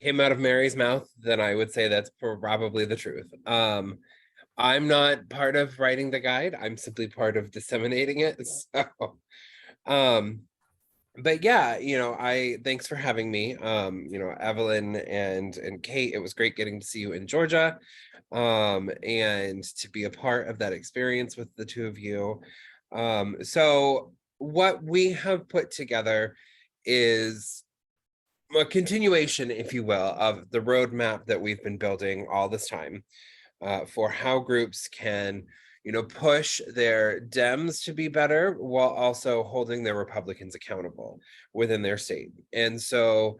came out of Mary's mouth, then I would say that's probably the truth. I'm not part of writing the guide. I'm simply part of disseminating it. So, um, but yeah, thanks for having me. Evelyn and Kate, it was great getting to see you in Georgia, and to be a part of that experience with the two of you. So what we have put together is a continuation, if you will, of the roadmap that we've been building all this time, for how groups can push their Dems to be better while also holding their Republicans accountable within their state. And so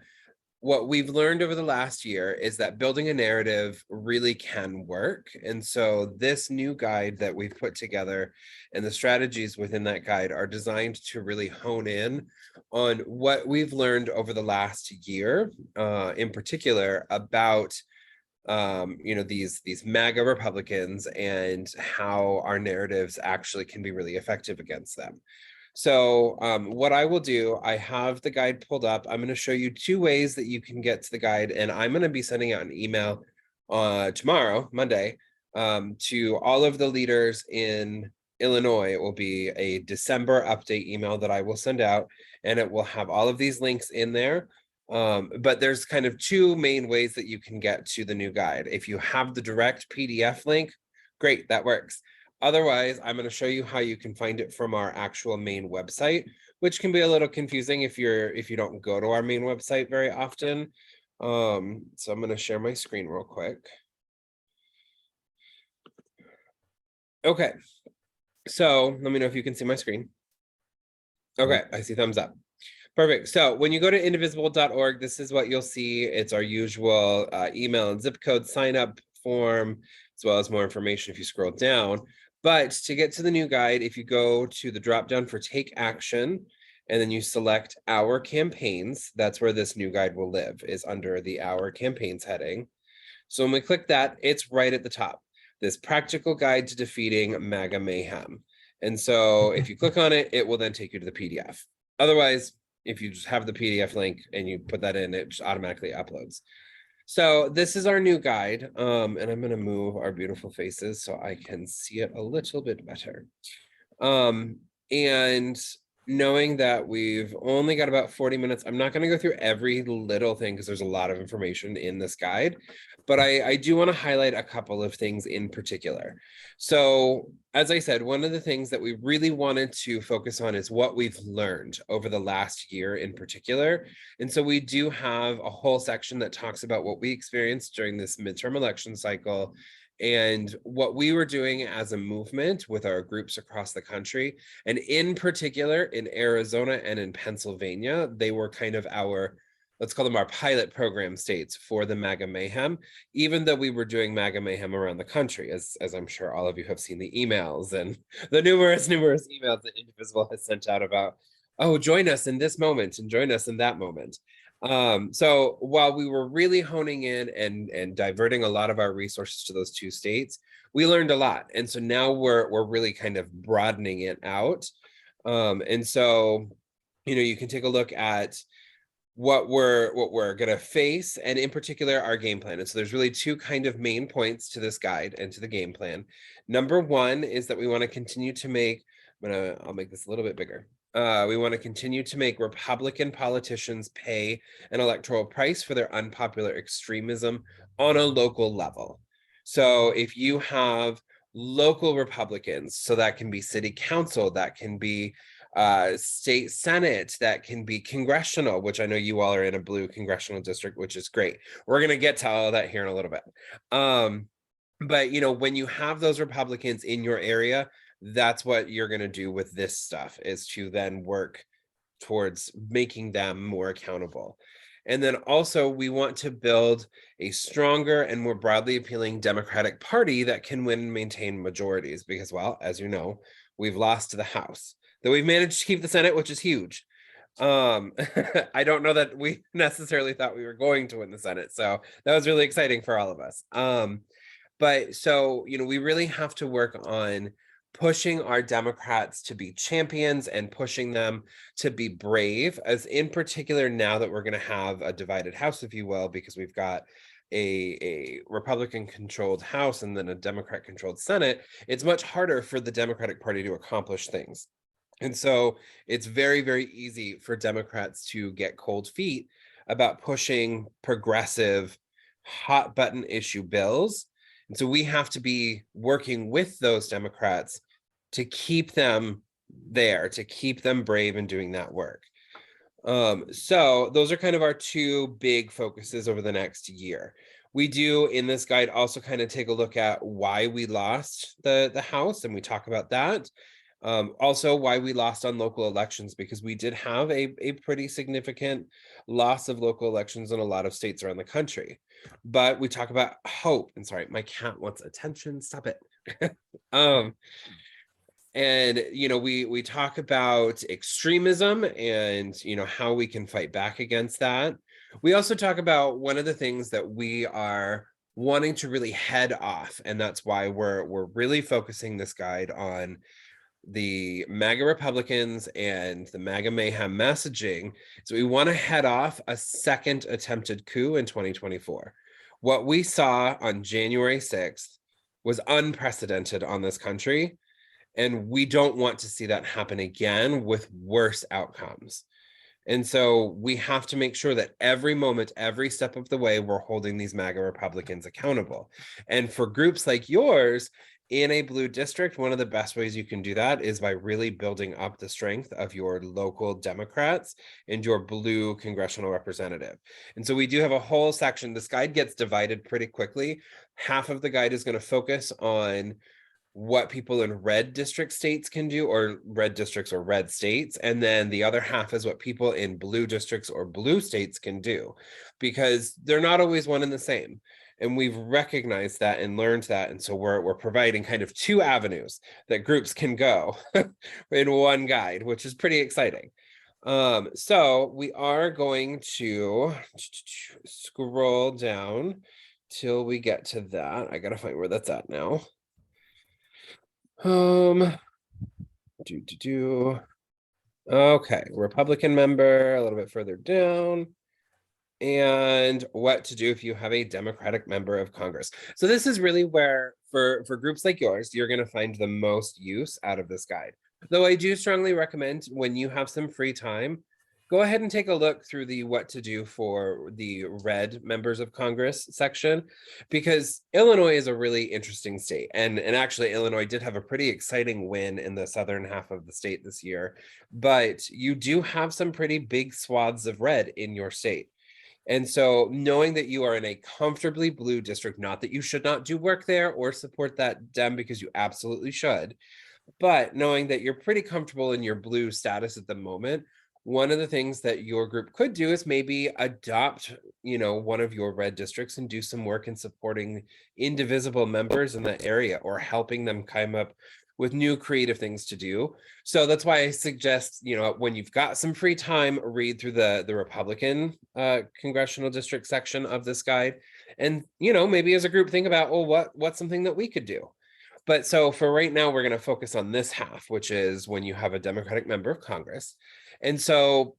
what we've learned over the last year is that building a narrative really can work. And so this new guide that we've put together and the strategies within that guide are designed to really hone in on what we've learned over the last year, in particular about these MAGA Republicans and how our narratives actually can be really effective against them. So what I will do, I have the guide pulled up. I'm going to show you 2 ways that you can get to the guide, and I'm going to be sending out an email tomorrow, Monday, to all of the leaders in Illinois. It will be a December update email that I will send out, and it will have all of these links in there. But there's kind of 2 main ways that you can get to the new guide. If you have the direct PDF link, great, that works. Otherwise, I'm going to show you how you can find it from our actual main website, which can be a little confusing if you don't go to our main website very often. So I'm going to share my screen real quick. Okay, so let me know if you can see my screen. Okay, I see thumbs up. Perfect. So when you go to indivisible.org, this is what you'll see. It's our usual email and zip code sign up form, as well as more information if you scroll down. But to get to the new guide, if you go to the drop down for take action, and then you select our campaigns, that's where this new guide will live, is under the our campaigns heading. So when we click that, it's right at the top, this practical guide to defeating MAGA mayhem. And so if you click on it, it will then take you to the PDF. Otherwise, if you just have the PDF link and you put that in, it just automatically uploads. So this is our new guide, and I'm going to move our beautiful faces so I can see it a little bit better. And knowing that we've only got about 40 minutes, I'm not going to go through every little thing because there's a lot of information in this guide, but I do want to highlight a couple of things in particular. So as I said, one of the things that we really wanted to focus on is what we've learned over the last year in particular. And so we do have a whole section that talks about what we experienced during this midterm election cycle and what we were doing as a movement with our groups across the country. And in particular, in Arizona and in Pennsylvania, they were kind of our, let's call them our pilot program states for the MAGA mayhem, even though we were doing MAGA mayhem around the country, as I'm sure all of you have seen the emails and the numerous emails that Indivisible has sent out about, oh, join us in this moment and join us in that moment. So while we were really honing in and diverting a lot of our resources to those 2 states, we learned a lot. And so now we're really kind of broadening it out. And so, you can take a look at what we're going to face, and in particular our game plan. And so there's really 2 kind of main points to this guide and to the game plan. Number 1 is that we want to continue to make, I'll make this a little bit bigger. We want to continue to make Republican politicians pay an electoral price for their unpopular extremism on a local level. So if you have local Republicans, so that can be city council, that can be state senate, that can be congressional, which I know you all are in a blue congressional district, which is great. We're going to get to all of that here in a little bit. But when you have those Republicans in your area, that's what you're going to do with this stuff, is to then work towards making them more accountable. And then also we want to build a stronger and more broadly appealing Democratic Party that can win and maintain majorities, because, well, as you know, we've lost to the House, though we've managed to keep the Senate, which is huge. I don't know that we necessarily thought we were going to win the Senate, so that was really exciting for all of us. But so, we really have to work on pushing our Democrats to be champions and pushing them to be brave, as in particular now that we're going to have a divided House, if you will, because we've got a Republican controlled House and then a Democrat controlled Senate. It's much harder for the Democratic Party to accomplish things. And so it's very, very easy for Democrats to get cold feet about pushing progressive, hot button issue bills. And so we have to be working with those Democrats to keep them there, to keep them brave in doing that work. So those are kind of our two big focuses over the next year. We do in this guide also kind of take a look at why we lost the House, and we talk about that. Also why we lost on local elections, because we did have a pretty significant loss of local elections in a lot of states around the country. But we talk about hope. And sorry, my cat wants attention. Stop it. And we talk about extremism and how we can fight back against that. We also talk about one of the things that we are wanting to really head off, and that's why we're really focusing this guide on the MAGA Republicans and the MAGA mayhem messaging. So we want to head off a second attempted coup in 2024. What we saw on January 6th was unprecedented on this country, and we don't want to see that happen again with worse outcomes. And so we have to make sure that every moment, every step of the way, we're holding these MAGA Republicans accountable. And for groups like yours, in a blue district, one of the best ways you can do that is by really building up the strength of your local Democrats and your blue congressional representative. And so we do have a whole section. This guide gets divided pretty quickly. Half of the guide is going to focus on what people in red district states can do, or red districts or red states. And then the other half is what people in blue districts or blue states can do, because they're not always one and the same. And we've recognized that and learned that. And so we're providing kind of two avenues that groups can go in one guide, which is pretty exciting. So we are going to scroll down till we get to that. I gotta find where that's at now. Okay, Republican member, a little bit further down. And what to do if you have a Democratic member of Congress. So this is really where, for groups like yours, you're going to find the most use out of this guide. Though I do strongly recommend, when you have some free time, go ahead and take a look through the what to do for the red members of Congress section, because Illinois is a really interesting state. And actually, Illinois did have a pretty exciting win in the southern half of the state this year. But you do have some pretty big swaths of red in your state. And so knowing that you are in a comfortably blue district, not that you should not do work there or support that Dem, because you absolutely should, but knowing that you're pretty comfortable in your blue status at the moment, one of the things that your group could do is maybe adopt, one of your red districts and do some work in supporting indivisible members in that area, or helping them come up with new creative things to do. So that's why I suggest, when you've got some free time, read through the Republican congressional district section of this guide. And, maybe as a group, think about, well, what's something that we could do? But so for right now, we're going to focus on this half, which is when you have a Democratic member of Congress. And so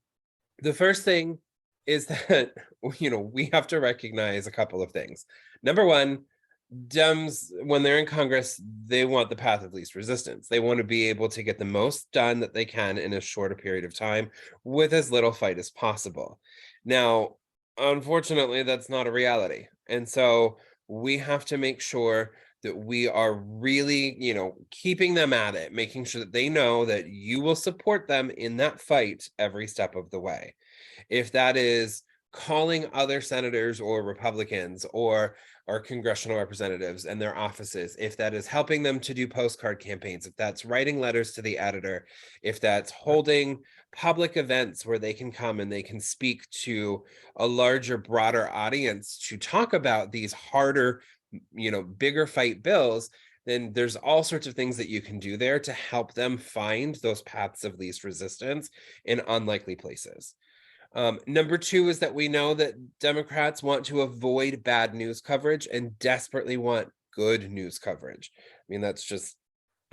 the first thing is that, we have to recognize a couple of things. Number one, Dems, when they're in Congress, they want the path of least resistance. They want to be able to get the most done that they can in as short a period of time with as little fight as possible. Now, unfortunately, that's not a reality. And so we have to make sure that we are really, keeping them at it, making sure that they know that you will support them in that fight every step of the way. If that is calling other senators or Republicans or congressional representatives and their offices, if that is helping them to do postcard campaigns, if that's writing letters to the editor, if that's holding public events where they can come and they can speak to a larger, broader audience to talk about these harder, bigger fight bills, then there's all sorts of things that you can do there to help them find those paths of least resistance in unlikely places. Number two is that we know that Democrats want to avoid bad news coverage and desperately want good news coverage. I mean, that's just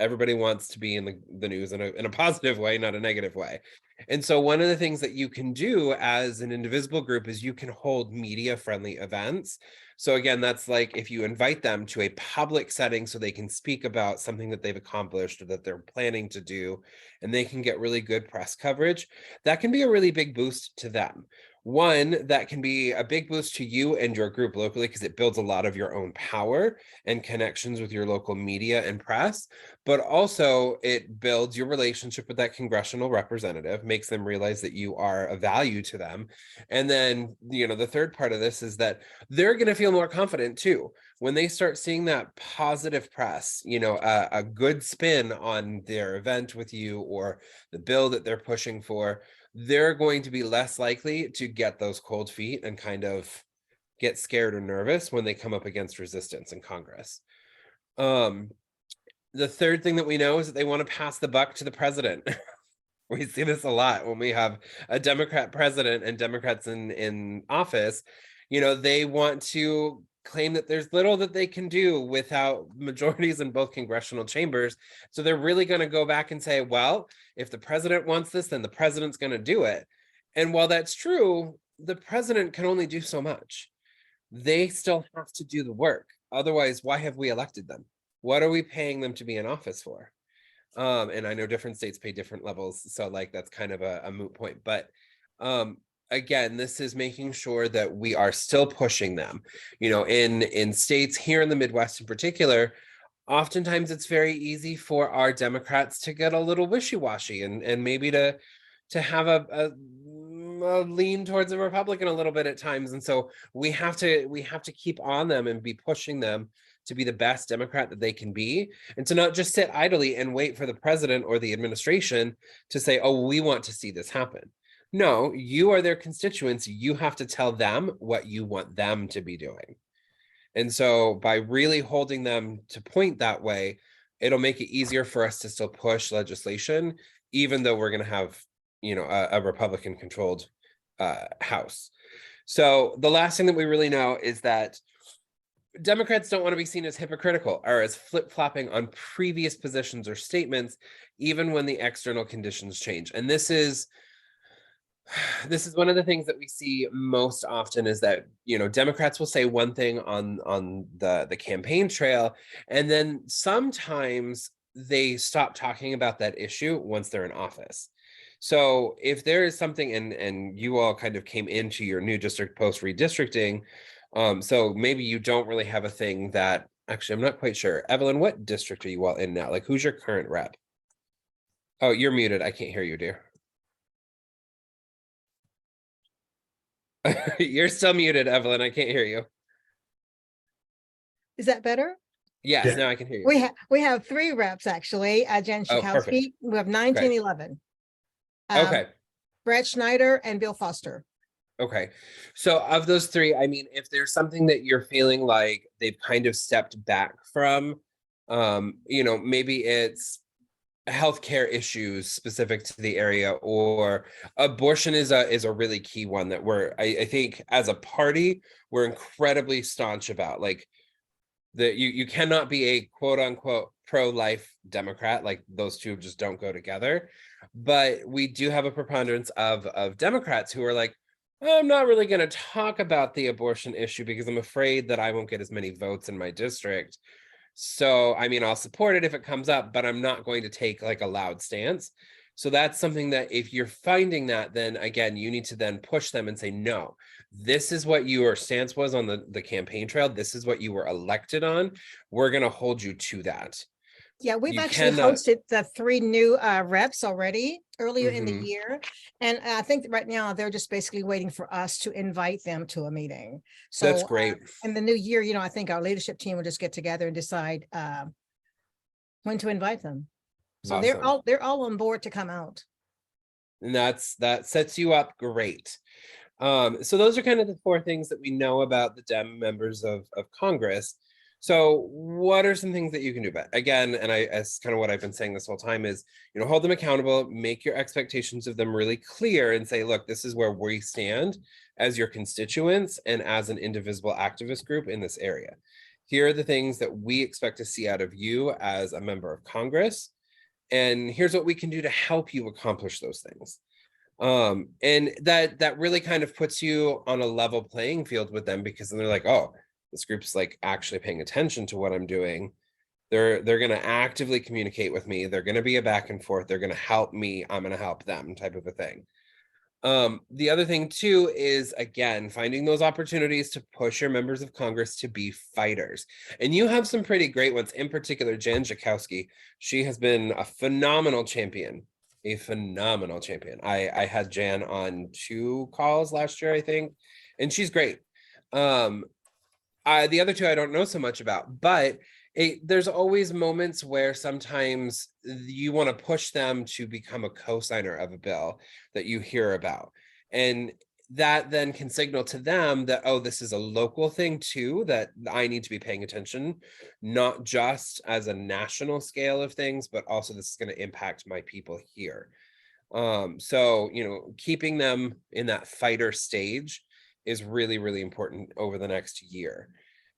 Everybody wants to be in the news in a positive way, not a negative way. And so one of the things that you can do as an Indivisible group is you can hold media friendly events. So again, that's like if you invite them to a public setting so they can speak about something that they've accomplished or that they're planning to do, and they can get really good press coverage, that can be a really big boost to them. One, that can be a big boost to you and your group locally because it builds a lot of your own power and connections with your local media and press, but also it builds your relationship with that congressional representative, makes them realize that you are a value to them. And then, the third part of this is that they're going to feel more confident too. When they start seeing that positive press, a good spin on their event with you or the bill that they're pushing for, they're going to be less likely to get those cold feet and kind of get scared or nervous when they come up against resistance in Congress. The third thing that we know is that they want to pass the buck to the president. We see this a lot when we have a Democrat president and Democrats in office. They want to claim that there's little that they can do without majorities in both congressional chambers. So they're really going to go back and say, well, if the president wants this, then the president's going to do it. And while that's true, the president can only do so much. They still have to do the work. Otherwise, why have we elected them? What are we paying them to be in office for? And I know different states pay different levels, so like that's kind of a moot point. But again, this is making sure that we are still pushing them. In states here in the Midwest in particular, oftentimes it's very easy for our Democrats to get a little wishy-washy and maybe to have a lean towards a Republican a little bit at times. And so we have to keep on them and be pushing them to be the best Democrat that they can be, and to not just sit idly and wait for the president or the administration to say, oh, we want to see this happen. No, you are their constituents. You have to tell them what you want them to be doing. And so by really holding them to point that way, it'll make it easier for us to still push legislation, even though we're going to have, a Republican controlled House. So the last thing that we really know is that Democrats don't want to be seen as hypocritical or as flip-flopping on previous positions or statements, even when the external conditions change. And this is one of the things that we see most often is that, Democrats will say one thing on the campaign trail, and then sometimes they stop talking about that issue once they're in office. So if there is something, and you all kind of came into your new district post redistricting, so maybe you don't really have a thing that, actually, I'm not quite sure. Evelyn, what district are you all in now? Like, who's your current rep? Oh, you're muted. I can't hear you, dear. You're still muted, Evelyn. I can't hear you. Is that better? Yes, Yeah. now I can hear you. We have 3 reps actually. Jen Oh, perfect. Schakowsky. We have 1911. Okay. Brett Schneider and Bill Foster. Okay. So of those 3, I mean, if there's something that you're feeling like they've kind of stepped back from, maybe it's healthcare issues specific to the area, or abortion is a really key one that I think as a party, we're incredibly staunch about. Like, you cannot be a quote unquote pro-life Democrat. Like, those two just don't go together. But we do have a preponderance of Democrats who are like, I'm not really going to talk about the abortion issue because I'm afraid that I won't get as many votes in my district. So, I mean, I'll support it if it comes up, but I'm not going to take like a loud stance. So that's something that if you're finding that, then again, you need to then push them and say, no, this is what your stance was on the campaign trail. This is what you were elected on. We're going to hold you to that. Yeah, we've You actually cannot- hosted the 3 new reps already earlier in the Mhm. year. And I think that right now they're just basically waiting for us to invite them to a meeting. So That's great. in the new year, I think our leadership team will just get together and decide when to invite them. So Awesome. they're all on board to come out. And that sets you up great. So those are kind of the 4 things that we know about the Dem members of Congress. So what are some things that you can do about? Again, and as kind of what I've been saying this whole time is, hold them accountable, make your expectations of them really clear and say, look, this is where we stand as your constituents and as an indivisible activist group in this area. Here are the things that we expect to see out of you as a member of Congress. And here's what we can do to help you accomplish those things. And that really kind of puts you on a level playing field with them, because then they're like, oh, this group's like actually paying attention to what I'm doing. They're going to actively communicate with me. They're going to be a back and forth. They're going to help me. I'm going to help them, type of a thing. The other thing too is, again, finding those opportunities to push your members of Congress to be fighters. And you have some pretty great ones, in particular, Jan Schakowsky. She has been a phenomenal champion, I had Jan on 2 calls last year, I think, and she's great. The other 2 I don't know so much about, but there's always moments where sometimes you want to push them to become a co-signer of a bill that you hear about. And that then can signal to them that, oh, this is a local thing too, that I need to be paying attention, not just as a national scale of things, but also this is going to impact my people here. So, keeping them in that fighter stage is really, really important over the next year.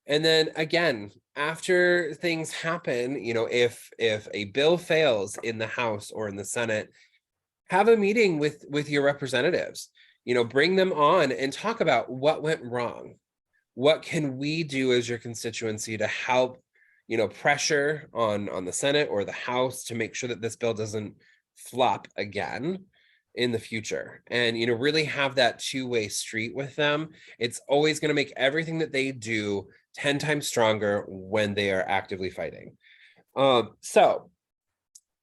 And then again, after things happen, if a bill fails in the House or in the Senate, have a meeting with your representatives, bring them on and talk about what went wrong. What can we do as your constituency to help, pressure on the Senate or the House to make sure that this bill doesn't flop again in the future, and really have that two-way street with them. It's always going to make everything that they do 10 times stronger when they are actively fighting. So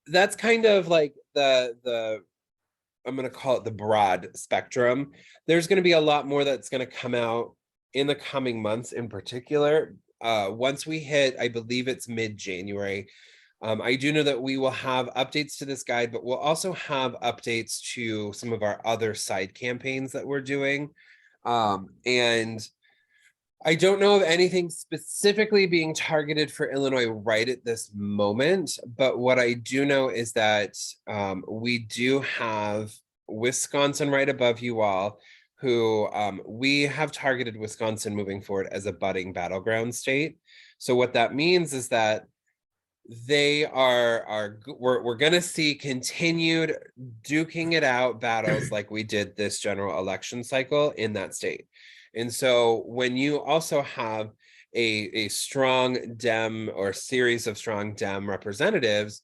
that's kind of like the I'm going to call it the broad spectrum. There's going to be a lot more that's going to come out in the coming months, in particular. Once we hit, I believe it's mid-January, I do know that we will have updates to this guide, but we'll also have updates to some of our other side campaigns that we're doing. And I don't know of anything specifically being targeted for Illinois right at this moment, but what I do know is that we do have Wisconsin right above you all, who we have targeted Wisconsin moving forward as a budding battleground state. So what that means is that we're going to see continued duking it out battles like we did this general election cycle in that state. And so when you also have a strong Dem or series of strong Dem representatives,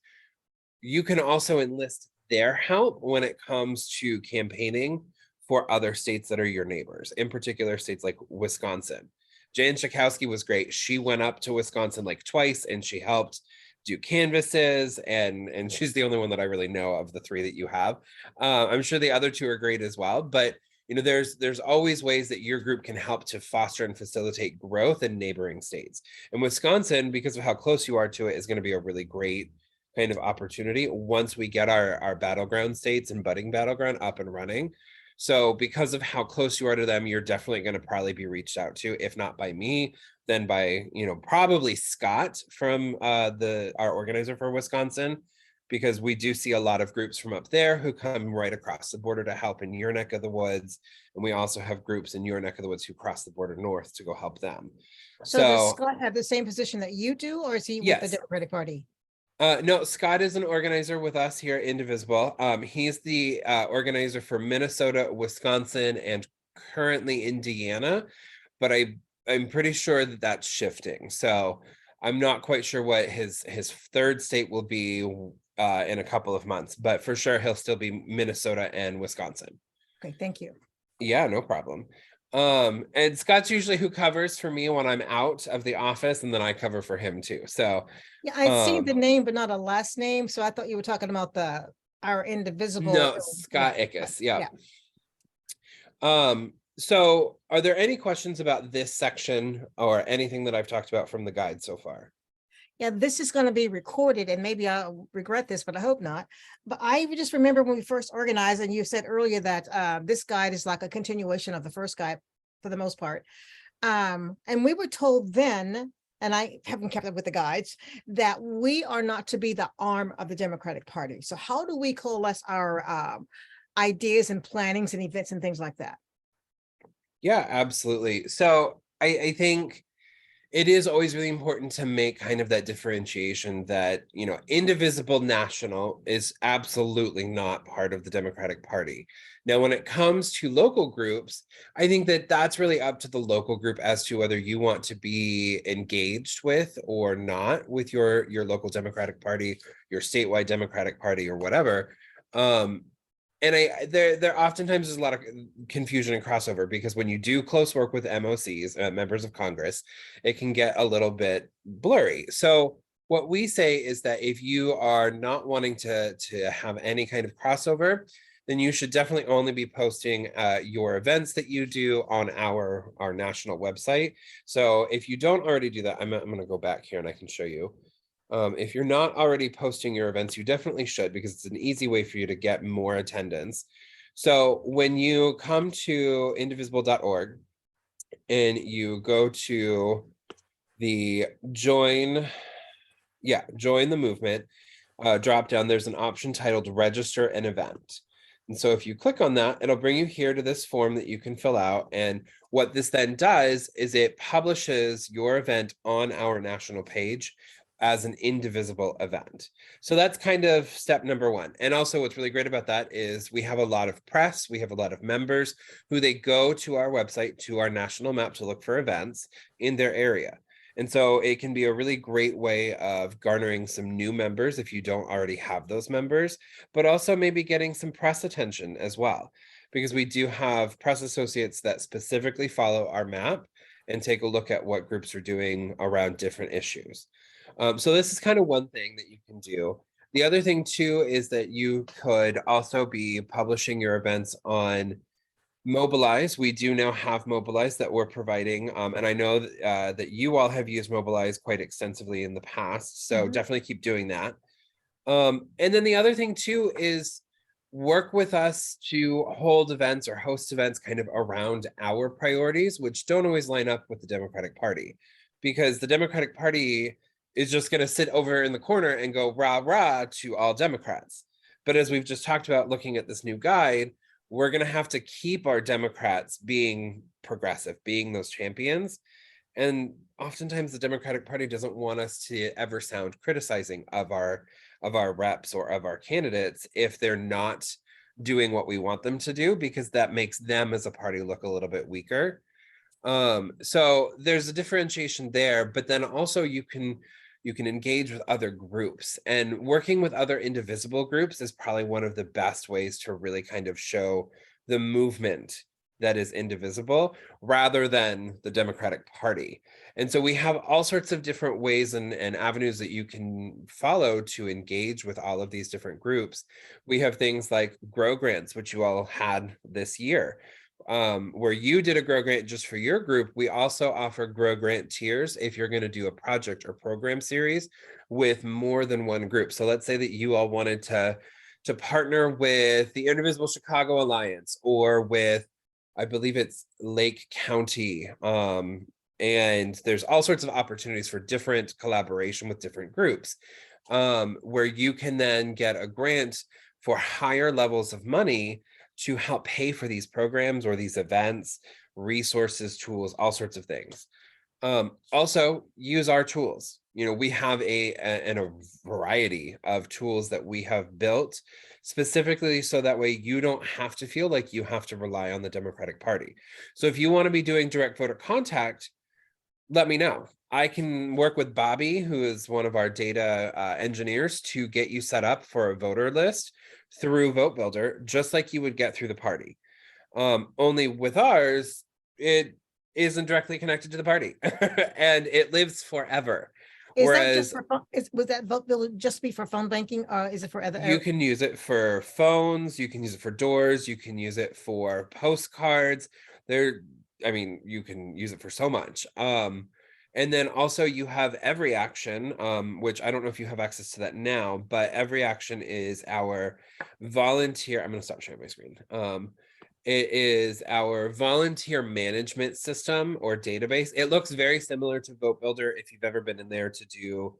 you can also enlist their help when it comes to campaigning for other states that are your neighbors, in particular states like Wisconsin. Jan Schakowsky was great. She went up to Wisconsin like twice and she helped do canvases, and she's the only one that I really know of the 3 that you have. I'm sure the other 2 are great as well, but there's always ways that your group can help to foster and facilitate growth in neighboring states. And Wisconsin, because of how close you are to it, is going to be a really great kind of opportunity once we get our battleground states and budding battleground up and running. So because of how close you are to them, you're definitely going to probably be reached out to, if not by me, then by, probably Scott from our organizer for Wisconsin, because we do see a lot of groups from up there who come right across the border to help in your neck of the woods. And we also have groups in your neck of the woods who cross the border north to go help them. So does Scott have the same position that you do, or is he with the Democratic Party? No, Scott is an organizer with us here at Indivisible. He's the organizer for Minnesota, Wisconsin, and currently Indiana, but I'm pretty sure that that's shifting. So I'm not quite sure what his 3rd state will be in a couple of months, but for sure he'll still be Minnesota and Wisconsin. Okay, thank you. Yeah, no problem. And Scott's usually who covers for me when I'm out of the office, and then I cover for him too. So yeah, I'd seen the name, but not a last name. So I thought you were talking about our Indivisible. No, Scott Ickes. Yeah. So are there any questions about this section or anything that I've talked about from the guide so far? Yeah, this is going to be recorded, and maybe I'll regret this, but I hope not. But I just remember when we first organized, and you said earlier that this guide is like a continuation of the first guide for the most part. And we were told then, and I haven't kept up with the guides, that we are not to be the arm of the Democratic Party. So how do we coalesce our ideas and plannings and events and things like that? Yeah, absolutely. So I think it is always really important to make kind of that differentiation that, you know, Indivisible National is absolutely not part of the Democratic Party. Now, when it comes to local groups, I think that that's really up to the local group as to whether you want to be engaged with or not with your local Democratic Party, your statewide Democratic Party, or whatever. And there oftentimes is a lot of confusion and crossover, because when you do close work with MOCs, members of Congress, it can get a little bit blurry. So what we say is that if you are not wanting to have any kind of crossover, then you should definitely only be posting your events that you do on our national website. So if you don't already do that, I'm going to go back here and I can show you. If you're not already posting your events, you definitely should, because it's an easy way for you to get more attendance. So when you come to indivisible.org and you go to the join the movement drop down, there's an option titled register an event. And so if you click on that, it'll bring you here to this form that you can fill out. And what this then does is it publishes your event on our national page as an indivisible event. So that's kind of step number one. And also what's really great about that is we have a lot of press, we have a lot of members who they go to our website, to our national map, to look for events in their area. And so it can be a really great way of garnering some new members if you don't already have those members, but also maybe getting some press attention as well, because we do have press associates that specifically follow our map and take a look at what groups are doing around different issues. So this is kind of one thing that you can do. The other thing too is that you could also be publishing your events on Mobilize. We do now have Mobilize that we're providing. And I know that you all have used Mobilize quite extensively in the past. So definitely keep doing that. And then the other thing too is work with us to hold events or host events kind of around our priorities, which don't always line up with the Democratic Party, because the Democratic Party is just going to sit over in the corner and go rah, rah to all Democrats. But as we've just talked about, looking at this new guide, we're going to have to keep our Democrats being progressive, being those champions. And oftentimes the Democratic Party doesn't want us to ever sound criticizing of our reps or of our candidates if they're not doing what we want them to do, because that makes them as a party look a little bit weaker. So there's a differentiation there, but then also you can engage with other groups, and working with other indivisible groups is probably one of the best ways to really kind of show the movement that is indivisible rather than the Democratic Party. And so we have all sorts of different ways and avenues that you can follow to engage with all of these different groups. We have things like Grow Grants, which you all had this year, where you did a Grow Grant just for your group. We also offer Grow Grant tiers if you're going to do a project or program series with more than one group. So let's say that you all wanted to partner with the Indivisible Chicago Alliance, or with, I believe it's Lake County. And there's all sorts of opportunities for different collaboration with different groups, where you can then get a grant for higher levels of money to help pay for these programs or these events, resources, tools, all sorts of things. Also use our tools. You know, we have a variety of tools that we have built specifically so that way you don't have to feel like you have to rely on the Democratic Party. So if you want to be doing direct voter contact, let me know. I can work with Bobby, who is one of our data engineers, to get you set up for a voter list through Vote Builder, just like you would get through the party. Only with ours, it isn't directly connected to the party and it lives forever. Is that just for phone? Was that Vote Builder just be for phone banking, or is it for other? You can use it for phones, you can use it for doors, you can use it for postcards. I mean, you can use it for so much. And then also you have Every Action, which I don't know if you have access to that now, but Every Action is our volunteer. I'm going to stop sharing my screen. It is our volunteer management system or database. It looks very similar to Vote Builder if you've ever been in there to do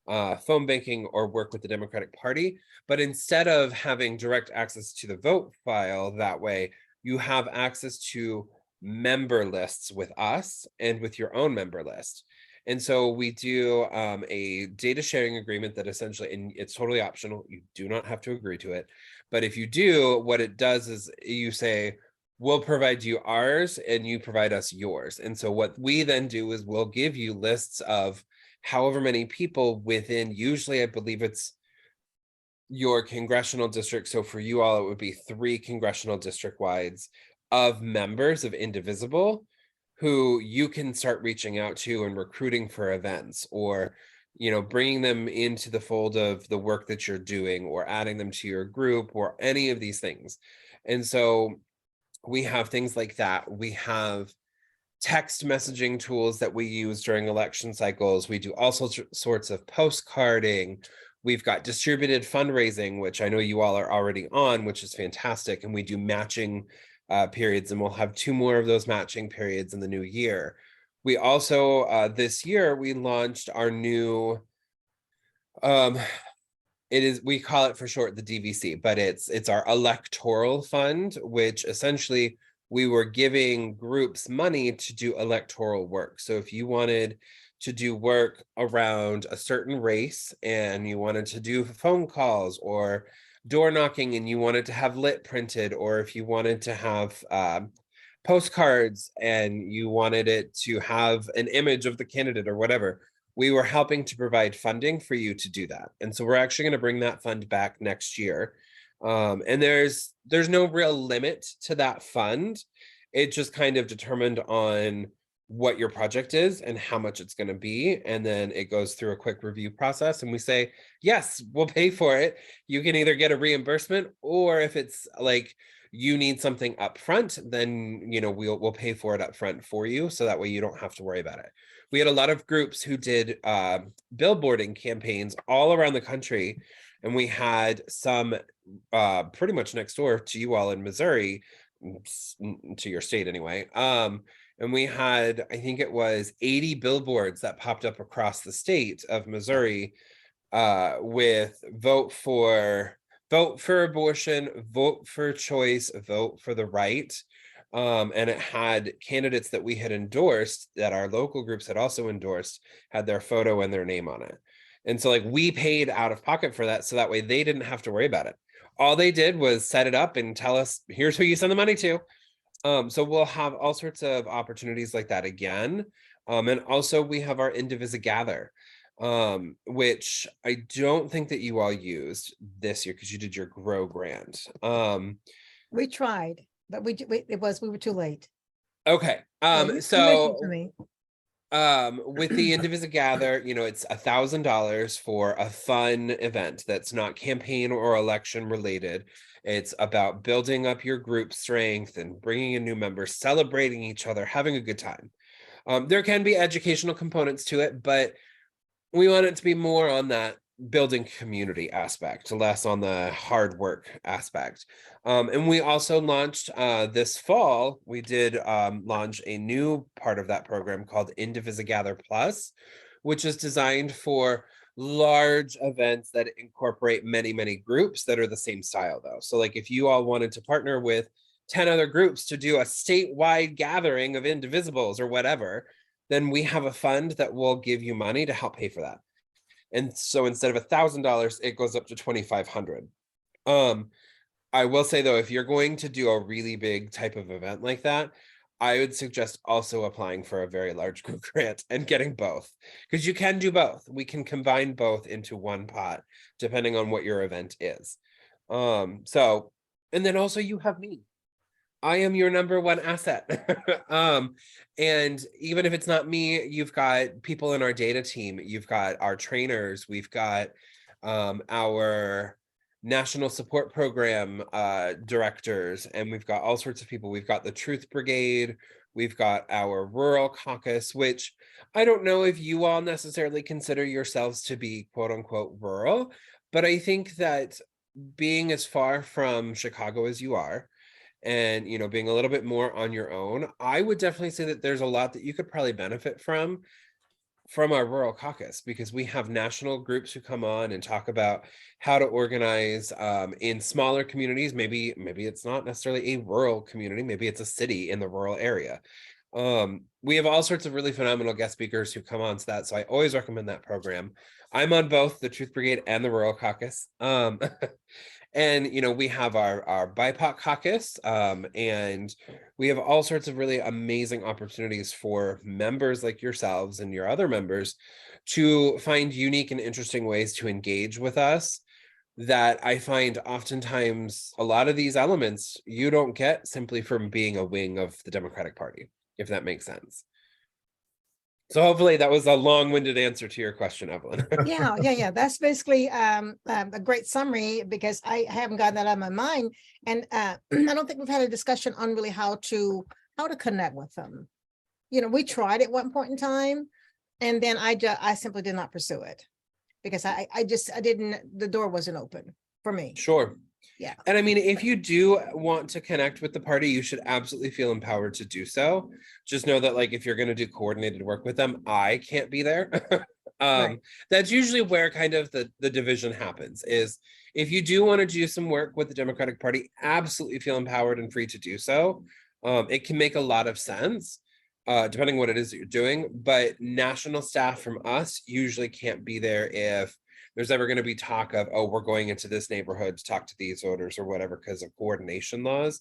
phone banking or work with the Democratic Party. But instead of having direct access to the vote file that way, you have access to member lists with us and with your own member list. And so we do a data sharing agreement that essentially, and it's totally optional, you do not have to agree to it. But if you do, what it does is you say, we'll provide you ours and you provide us yours. And so what we then do is we'll give you lists of however many people within, usually I believe it's your congressional district. So for you all, it would be 3 congressional district wides of members of Indivisible who you can start reaching out to and recruiting for events, or bringing them into the fold of the work that you're doing, or adding them to your group, or any of these things. And so we have things like that. We have text messaging tools that we use during election cycles. We do all sorts of postcarding. We've got distributed fundraising, which I know you all are already on, which is fantastic. And we do matching periods, and we'll have 2 more of those matching periods in the new year. We also, this year, we launched our new, we call it for short the DVC, but it's our electoral fund, which essentially we were giving groups money to do electoral work. So if you wanted to do work around a certain race and you wanted to do phone calls or door knocking and you wanted to have lit printed, or if you wanted to have postcards and you wanted it to have an image of the candidate or whatever, we were helping to provide funding for you to do that. And so we're actually going to bring that fund back next year. And there's no real limit to that fund. It just kind of determined on what your project is and how much it's going to be. And then it goes through a quick review process and we say, yes, we'll pay for it. You can either get a reimbursement, or if it's like you need something up front, then we'll pay for it up front for you, so that way you don't have to worry about it. We had a lot of groups who did billboarding campaigns all around the country, and we had some pretty much next door to you all in Missouri, to your state anyway. And we had, I think it was 80 billboards that popped up across the state of Missouri with vote for abortion, vote for choice, vote for the right. And it had candidates that we had endorsed, that our local groups had also endorsed, had their photo and their name on it. And so like we paid out of pocket for that, so that way they didn't have to worry about it. All they did was set it up and tell us, here's who you send the money to. So we'll have all sorts of opportunities like that again. And also we have our Indivisible Gather, which I don't think that you all used this year because you did your Grow grant. We tried, but we were too late. Okay. Yeah, you So mentioned to me. with the Indivisible Gather, it's $1,000 for a fun event that's not campaign or election related. It's about building up your group strength and bringing in new members, celebrating each other, having a good time. There can be educational components to it, but we want it to be more on that building community aspect, less on the hard work aspect. And we also launched this fall, we did launch a new part of that program called Indivisible Gather Plus, which is designed for large events that incorporate many, many groups that are the same style though. So like if you all wanted to partner with 10 other groups to do a statewide gathering of Indivisibles or whatever, then we have a fund that will give you money to help pay for that. And so instead of $1,000, it goes up to $2,500. I will say though, if you're going to do a really big type of event like that, I would suggest also applying for a very large group grant and getting both, because you can do both. We can combine both into one pot, depending on what your event is. So, and then also you have me. I am your number one asset. And even if it's not me, you've got people in our data team, you've got our trainers, we've got our national support program directors, and we've got all sorts of people. We've got the Truth Brigade, we've got our rural caucus, which I don't know if you all necessarily consider yourselves to be quote unquote rural, but I think that being as far from Chicago as you are, and being a little bit more on your own, I would definitely say that there's a lot that you could probably benefit from our rural caucus, because we have national groups who come on and talk about how to organize in smaller communities. Maybe it's not necessarily a rural community, maybe it's a city in the rural area. We have all sorts of really phenomenal guest speakers who come on to that, so I always recommend that program. I'm on both the Truth Brigade and the Rural Caucus. And we have our BIPOC caucus, and we have all sorts of really amazing opportunities for members like yourselves and your other members to find unique and interesting ways to engage with us that I find oftentimes a lot of these elements you don't get simply from being a wing of the Democratic Party, if that makes sense. So hopefully that was a long-winded answer to your question, Evelyn. Yeah. That's basically a great summary, because I haven't gotten that out of my mind. And I don't think we've had a discussion on really how to connect with them. We tried at one point in time, and then I simply did not pursue it, because I didn't, the door wasn't open for me. Sure. Yeah. And I mean, if you do want to connect with the party, you should absolutely feel empowered to do so. Just know that, like, if you're going to do coordinated work with them, I can't be there. Right. That's usually where kind of the division happens, is if you do want to do some work with the Democratic Party, absolutely feel empowered and free to do so. It can make a lot of sense, depending what it is that you're doing, but national staff from us usually can't be there if there's ever going to be talk of, oh, we're going into this neighborhood to talk to these voters or whatever because of coordination laws.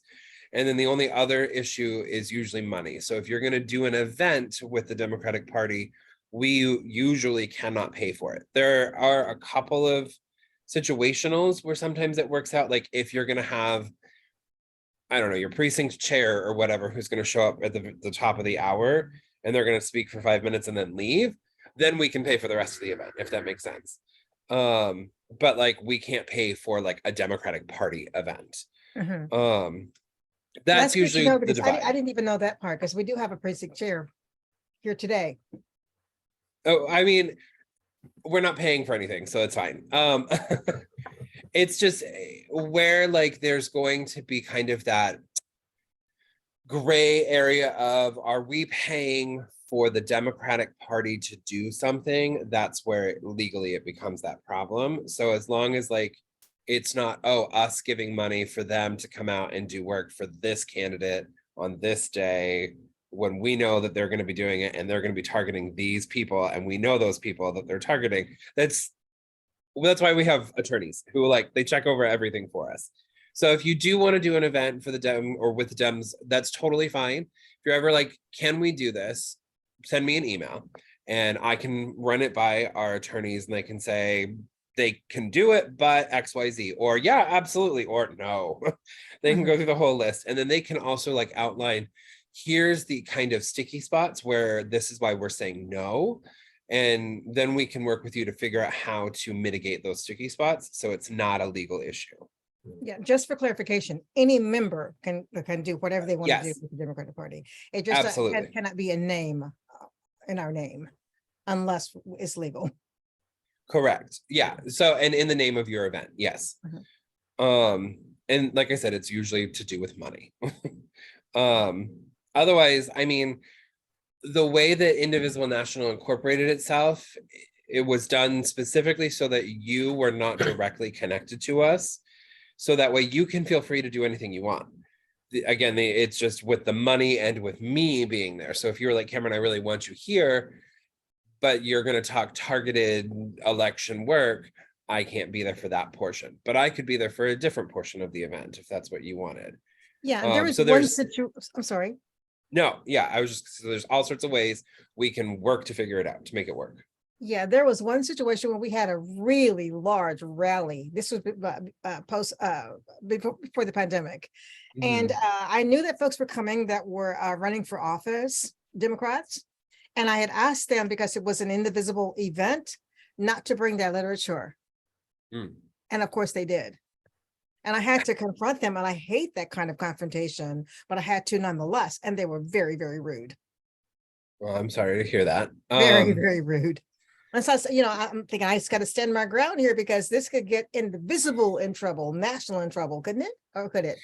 And then the only other issue is usually money. So if you're going to do an event with the Democratic Party, we usually cannot pay for it. There are a couple of situationals where sometimes it works out. Like if you're going to have, I don't know, your precinct chair or whatever, who's going to show up at the top of the hour and they're going to speak for 5 minutes and then leave, then we can pay for the rest of the event, if that makes sense. But like we can't pay for like a Democratic Party event. That's usually the divide. I didn't even know that part, because we do have a precinct chair here today. Oh, I mean, we're not paying for anything, so it's fine. It's just where like there's going to be kind of that gray area of, are we paying for the Democratic Party to do something? That's where legally it becomes that problem. So as long as like it's not, oh, us giving money for them to come out and do work for this candidate on this day, when we know that they're going to be doing it and they're going to be targeting these people, and we know those people that they're targeting, that's why we have attorneys who like they check over everything for us. So if you do want to do an event for the Dem or with the Dems, that's totally fine. If you're ever like, can we do this? Send me an email and I can run it by our attorneys and they can say they can do it, but XYZ, or yeah, absolutely, or no. They can go through the whole list, and then they can also like outline, here's the kind of sticky spots where this is why we're saying no. And then we can work with you to figure out how to mitigate those sticky spots so it's not a legal issue. Yeah, just for clarification, any member can do whatever they want to do with the Democratic Party. It just cannot be a name in our name unless it's legal. Correct. Yeah. So, and in the name of your event, yes. And like I said, it's usually to do with money. Otherwise, I mean, the way that Indivisible National incorporated itself, it was done specifically so that you were not directly connected to us. So that way you can feel free to do anything you want. Again, it's just with the money and with me being there. So if you're like, Cameron, I really want you here, but you're going to talk targeted election work, I can't be there for that portion, but I could be there for a different portion of the event if that's what you wanted. Yeah, there was one situation. I'm sorry. No, yeah, I was just, so there's all sorts of ways we can work to figure it out, to make it work. Yeah, there was one situation where we had a really large rally. This was before the pandemic. And I knew that folks were coming that were running for office, Democrats. And I had asked them, because it was an indivisible event, not to bring their literature. And of course they did. And I had to confront them, and I hate that kind of confrontation, but I had to nonetheless. And they were very, very rude. Well, I'm sorry to hear that. Very, very rude. And so, I'm thinking I just got to stand my ground here, because this could get Indivisible in trouble, National in trouble, couldn't it? Or could it?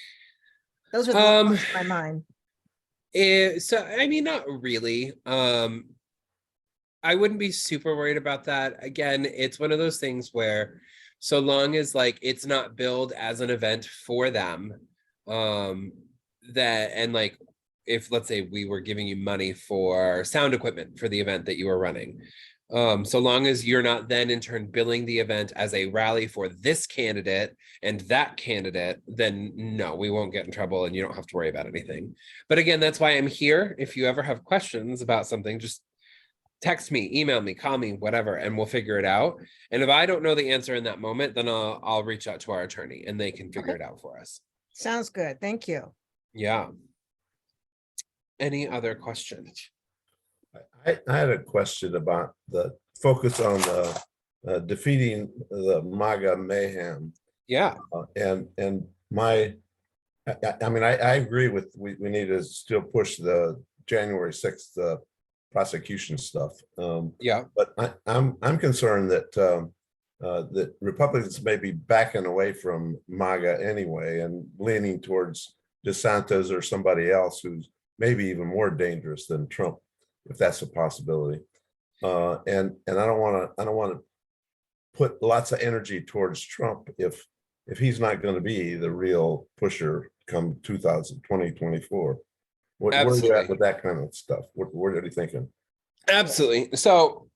Those are the ones in my mind. So, I mean, not really. I wouldn't be super worried about that. Again, it's one of those things where, so long as like it's not billed as an event for them, that, and like if let's say we were giving you money for sound equipment for the event that you were running. So long as you're not then in turn billing the event as a rally for this candidate and that candidate, then no, we won't get in trouble and you don't have to worry about anything. But again, that's why I'm here. If you ever have questions about something, just text me, email me, call me, whatever, and we'll figure it out. And if I don't know the answer in that moment, then I'll reach out to our attorney and they can figure it out for us. Sounds good. Thank you. Yeah. Any other questions? I had a question about the focus on the defeating the MAGA mayhem. Yeah. And I mean, I agree with, we need to still push the January 6th prosecution stuff. Yeah. But I'm concerned that that Republicans may be backing away from MAGA anyway and leaning towards DeSantis or somebody else who's maybe even more dangerous than Trump, if that's a possibility. And I don't want to put lots of energy towards Trump if he's not going to be the real pusher come 2024. Where are you at with that kind of stuff? What are you thinking? Absolutely. So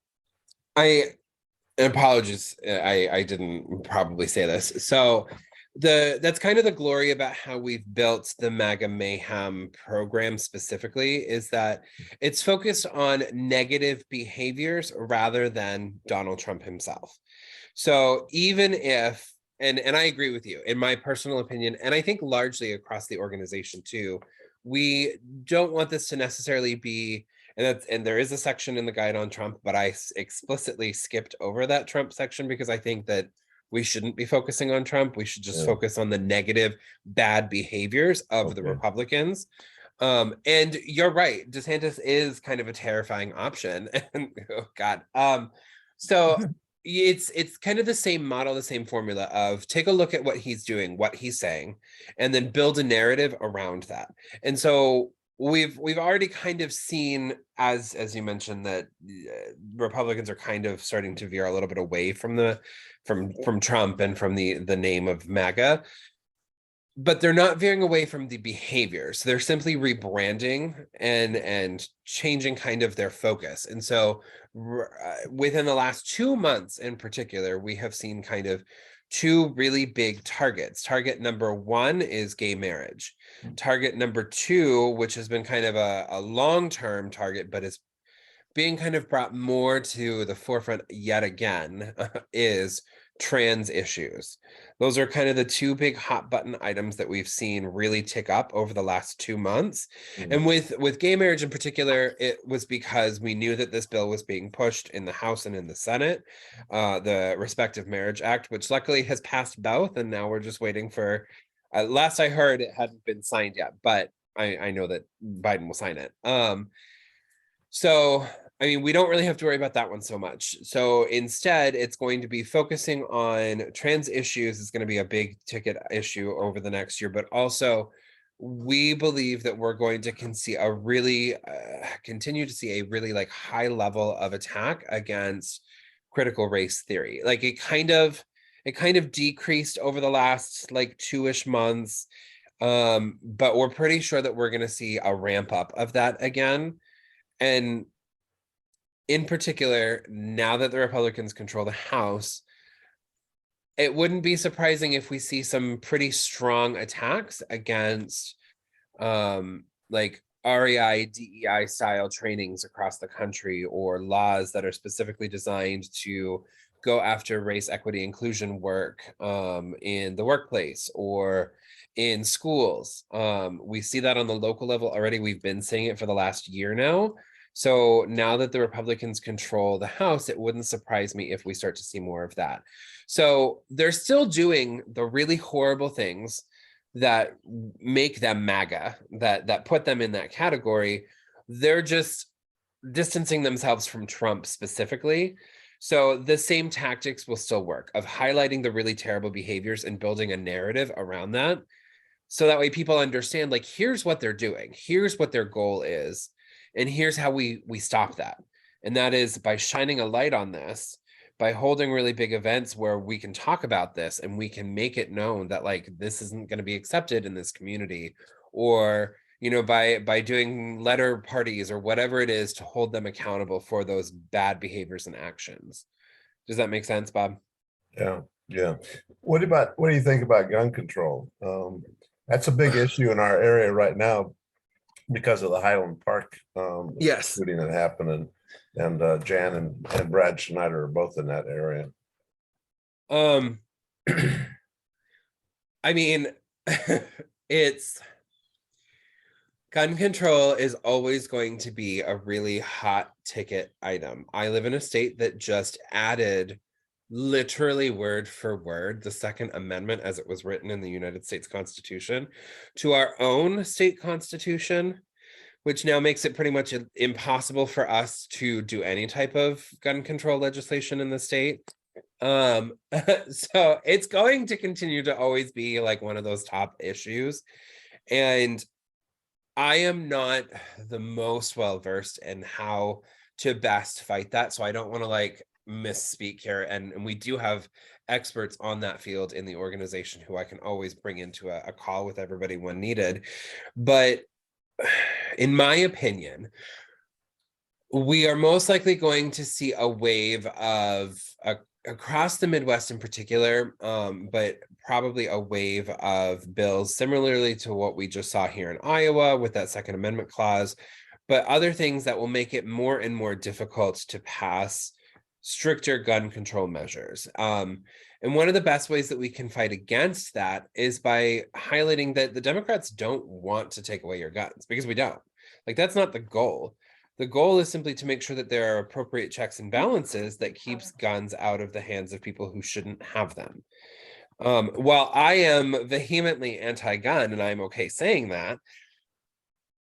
apologies, I didn't probably say this. So that's kind of the glory about how we've built the MAGA Mayhem program specifically, is that it's focused on negative behaviors rather than Donald Trump himself. So even if, and I agree with you, in my personal opinion, and I think largely across the organization too, we don't want this to necessarily be, and there is a section in the guide on Trump, but I explicitly skipped over that Trump section because I think that we shouldn't be focusing on Trump. We should just focus on the negative, bad behaviors of the Republicans. And you're right, DeSantis is kind of a terrifying option. And oh God. So it's kind of the same model, the same formula of take a look at what he's doing, what he's saying, and then build a narrative around that. And so we've already kind of seen, as you mentioned, that Republicans are kind of starting to veer a little bit away from from Trump and from the name of MAGA, but they're not veering away from the behaviors. They're simply rebranding and changing kind of their focus. And so within the last 2 months in particular, we have seen kind of two really big targets. Target number one is gay marriage. Target number two, which has been kind of a long-term target, but is being kind of brought more to the forefront yet again, is trans issues. Those are kind of the two big hot button items that we've seen really tick up over the last 2 months. And with gay marriage in particular, it was because we knew that this bill was being pushed in the House and in the Senate, the Respective Marriage Act, which luckily has passed both. And now we're just waiting for, last I heard, it hadn't been signed yet, but I know that Biden will sign it. So I mean, we don't really have to worry about that one so much. So instead, it's going to be focusing on trans issues. Is going to be a big ticket issue over the next year, but also we believe that we're going to continue to see a really like high level of attack against critical race theory. Like it kind of decreased over the last like 2-ish months. But we're pretty sure that we're going to see a ramp up of that again. And in particular, now that the Republicans control the House, it wouldn't be surprising if we see some pretty strong attacks against like REI, DEI style trainings across the country, or laws that are specifically designed to go after race, equity, inclusion work in the workplace or in schools. We see that on the local level already. We've been seeing it for the last year now. So now that the Republicans control the House, it wouldn't surprise me if we start to see more of that. So they're still doing the really horrible things that make them MAGA, that put them in that category. They're just distancing themselves from Trump specifically. So the same tactics will still work of highlighting the really terrible behaviors and building a narrative around that. So that way people understand, like, here's what they're doing. Here's what their goal is. And here's how we stop that. And that is by shining a light on this, by holding really big events where we can talk about this and we can make it known that like this isn't going to be accepted in this community, or by doing letter parties or whatever it is to hold them accountable for those bad behaviors and actions. Does that make sense, Bob? Yeah, yeah. What do you think about gun control? That's a big issue in our area right now because of the Highland Park Yes. shooting that happened, and Jan and Brad Schneider are both in that area. I mean, it's gun control is always going to be a really hot ticket item. I live in a state that just added literally word for word the Second Amendment as it was written in the United States Constitution to our own state constitution, which now makes it pretty much impossible for us to do any type of gun control legislation in the state. So it's going to continue to always be like one of those top issues. And I am not the most well-versed in how to best fight that. So I don't want to like misspeak here. And we do have experts on that field in the organization who I can always bring into a call with everybody when needed. But in my opinion, we are most likely going to see a wave of across the Midwest in particular, but probably a wave of bills similarly to what we just saw here in Iowa with that Second Amendment clause, but other things that will make it more and more difficult to pass stricter gun control measures. And one of the best ways that we can fight against that is by highlighting that the Democrats don't want to take away your guns, because we don't. Like, that's not the goal. The goal is simply to make sure that there are appropriate checks and balances that keeps guns out of the hands of people who shouldn't have them. While I am vehemently anti-gun, and I'm okay saying that,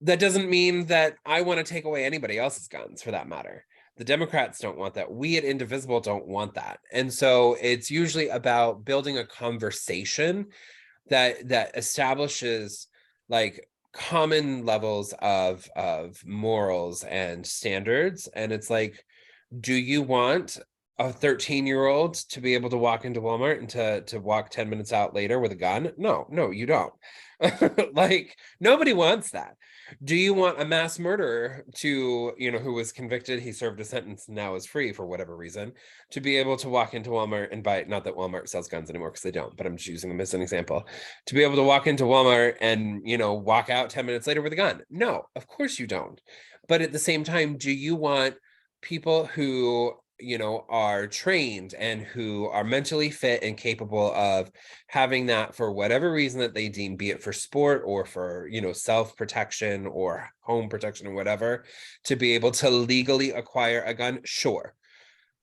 that doesn't mean that I want to take away anybody else's guns for that matter. The Democrats don't want that. We at Indivisible don't want that. And so it's usually about building a conversation that establishes like common levels of morals and standards. And it's like, do you want a 13-year-old to be able to walk into Walmart and to walk 10 minutes out later with a gun? No, you don't. Like, nobody wants that. Do you want a mass murderer to, who was convicted, he served a sentence, and now is free for whatever reason, to be able to walk into Walmart and buy, not that Walmart sells guns anymore because they don't, but I'm just using them as an example, to be able to walk into Walmart and, walk out 10 minutes later with a gun? No, of course you don't. But at the same time, do you want people who are trained and who are mentally fit and capable of having that for whatever reason that they deem, be it for sport or for, self-protection or home protection or whatever, to be able to legally acquire a gun? Sure.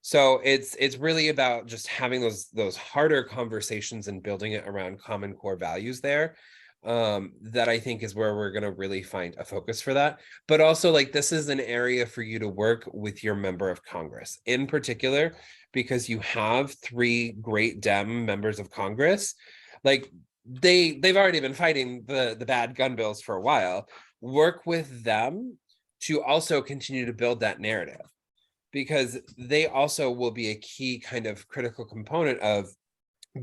So it's really about just having those harder conversations and building it around common core values there. That I think is where we're going to really find a focus for that. But also, like, this is an area for you to work with your member of Congress in particular, because you have 3 great Dem members of Congress. Like, they've already been fighting the bad gun bills for a while. Work with them to also continue to build that narrative, because they also will be a key kind of critical component of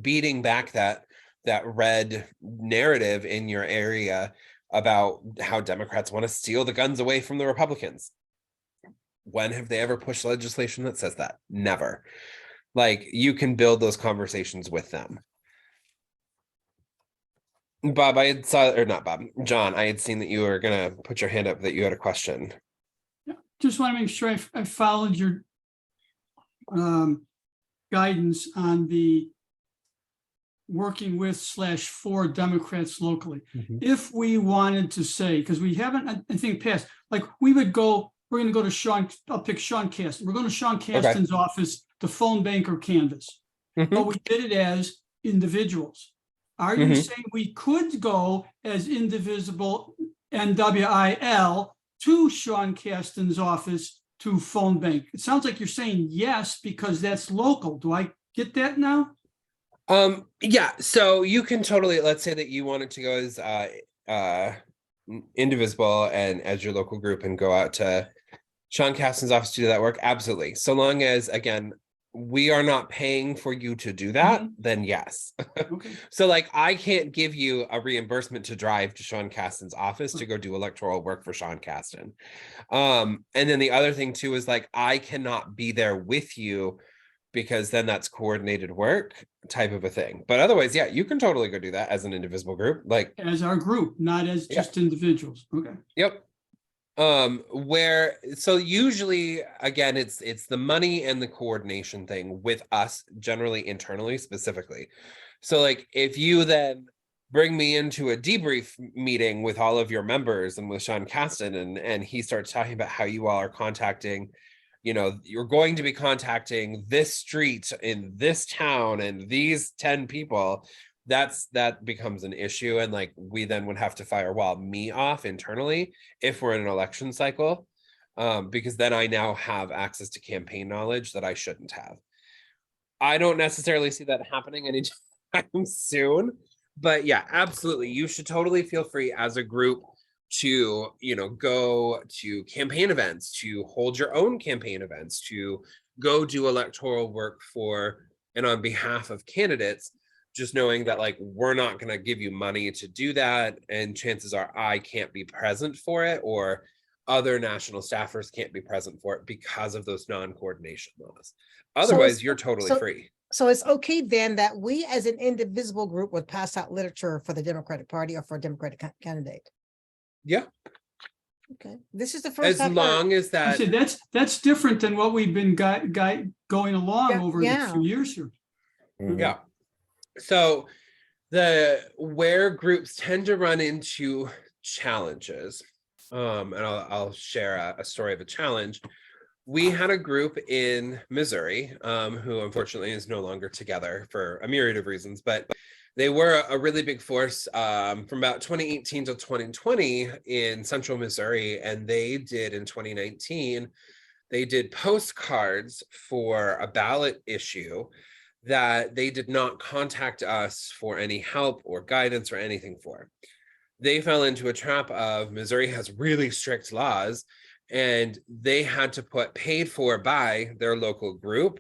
beating back that red narrative in your area about how Democrats want to steal the guns away from the Republicans. When have they ever pushed legislation that says that? Never. Like, you can build those conversations with them. Bob, John, I had seen that you were going to put your hand up, that you had a question. Just want to make sure I followed your guidance on the working with /for Democrats locally. Mm-hmm. If we wanted to say, because we haven't, I think, passed, like, we're going to go to Sean, I'll pick Sean Caston. We're going to Sean Caston's office, the phone bank or canvas. Mm-hmm. But we did it as individuals. Are you Mm-hmm. saying we could go as Indivisible NWIL to Sean Caston's office to phone bank? It sounds like you're saying yes, because that's local. Do I get that now? Yeah, so you can totally, let's say that you wanted to go as Indivisible and as your local group and go out to Sean Caston's office to do that work. Absolutely. So long as, again, we are not paying for you to do that, then yes. Okay. So like, I can't give you a reimbursement to drive to Sean Caston's office to go do electoral work for Sean Caston. And then the other thing too is like, I cannot be there with you because then that's coordinated work type of a thing. But otherwise, yeah, you can totally go do that as an indivisible group. Like, As our group, not as Yeah. just individuals. Okay. yep. Where so usually again it's the money and the coordination thing with us, generally internally specifically. So like, if you then bring me into a debrief meeting with all of your members and with Sean Caston, and he starts talking about how you all are contacting, you know, you're going to be contacting this street in this town and these 10 people, that becomes an issue. And like, we then would have to firewall me off internally if we're in an election cycle, because then I now have access to campaign knowledge that I shouldn't have. I don't necessarily see that happening anytime soon, but yeah, absolutely. You should totally feel free as a group to, you know, go to campaign events, to hold your own campaign events, to go do electoral work for and on behalf of candidates, just knowing that like, we're not going to give you money to do that. And chances are I can't be present for it, or other national staffers can't be present for it because of those non-coordination laws. Otherwise, you're totally free. So it's okay then that we as an indivisible group would pass out literature for the Democratic Party or for a Democratic candidate. Yeah. Okay, this is the first. As long as I that. said that's different than what we've been going along over the few years here. Yeah. So where groups tend to run into challenges, and I'll share a story of a challenge. We had a group in Missouri, who unfortunately is no longer together for a myriad of reasons, but they were a really big force from about 2018 to 2020 in central Missouri. And they did in 2019, they did postcards for a ballot issue that they did not contact us for any help or guidance or anything for. They fell into a trap of Missouri has really strict laws, and they had to put paid for by their local group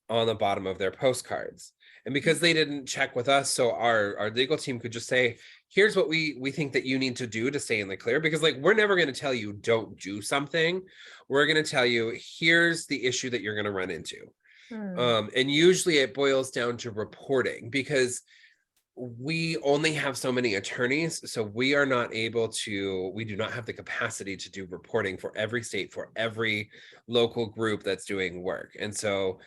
on the bottom of their postcards. And because they didn't check with us, so our legal team could just say, here's what we think that you need to do to stay in the clear. Because like, we're never going to tell you don't do something. We're going to tell you, here's the issue that you're going to run into. And usually it boils down to reporting, because we only have so many attorneys. So we are not able to, we do not have the capacity to do reporting for every state, for every local group that's doing work. And so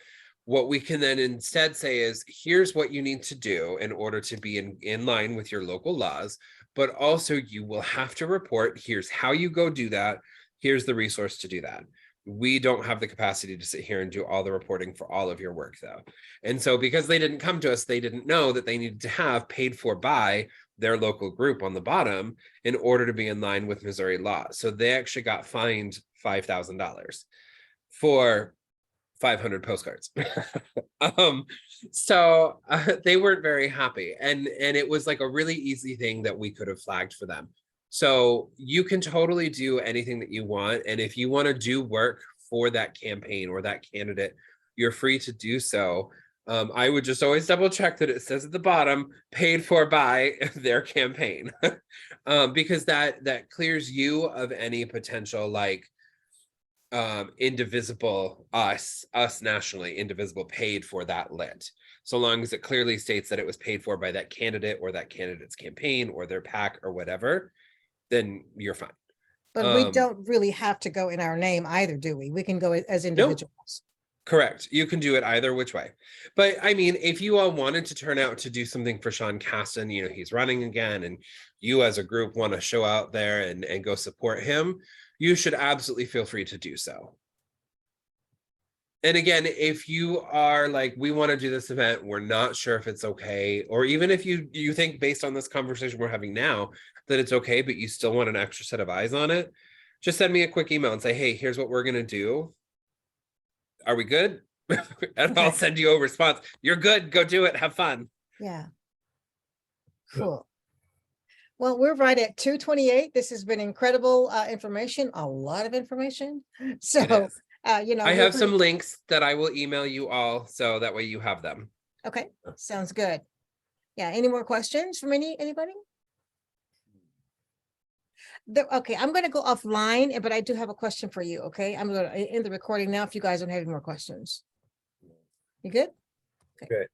what we can then instead say is, here's what you need to do in order to be in line with your local laws, but also you will have to report, here's how you go do that. Here's the resource to do that. We don't have the capacity to sit here and do all the reporting for all of your work though. And so because they didn't come to us, they didn't know that they needed to have paid for by their local group on the bottom in order to be in line with Missouri law. So they actually got fined $5,000 for 500 postcards. So they weren't very happy. And it was like a really easy thing that we could have flagged for them. So you can totally do anything that you want. And if you want to do work for that campaign or that candidate, you're free to do so. I would just always double check that it says at the bottom, paid for by their campaign, because that clears you of any potential like indivisible us nationally, indivisible paid for that lit. So long as it clearly states that it was paid for by that candidate or that candidate's campaign or their PAC or whatever, then you're fine. But we don't really have to go in our name either, do we? We can go as individuals. Correct. You can do it either which way. But I mean, if you all wanted to turn out to do something for Sean Caston, you know, he's running again, and you as a group want to show out there and go support him, you should absolutely feel free to do so. And again, if you are like, we want to do this event, we're not sure if it's okay, or even if you think based on this conversation we're having now that it's okay, but you still want an extra set of eyes on it, just send me a quick email and say, hey, here's what we're going to do. Are we good? And I'll send you a response. You're good. Go do it. Have fun. Yeah. Cool. Well, we're right at 2:28. This has been incredible information, a lot of information. So You know. I we're have pretty- some links that I will email you all, so that way you have them. Okay, sounds good. Yeah, any more questions from anybody? Okay, I'm gonna go offline, but I do have a question for you, okay? I'm gonna end the recording now if you guys don't have any more questions. You good? Okay.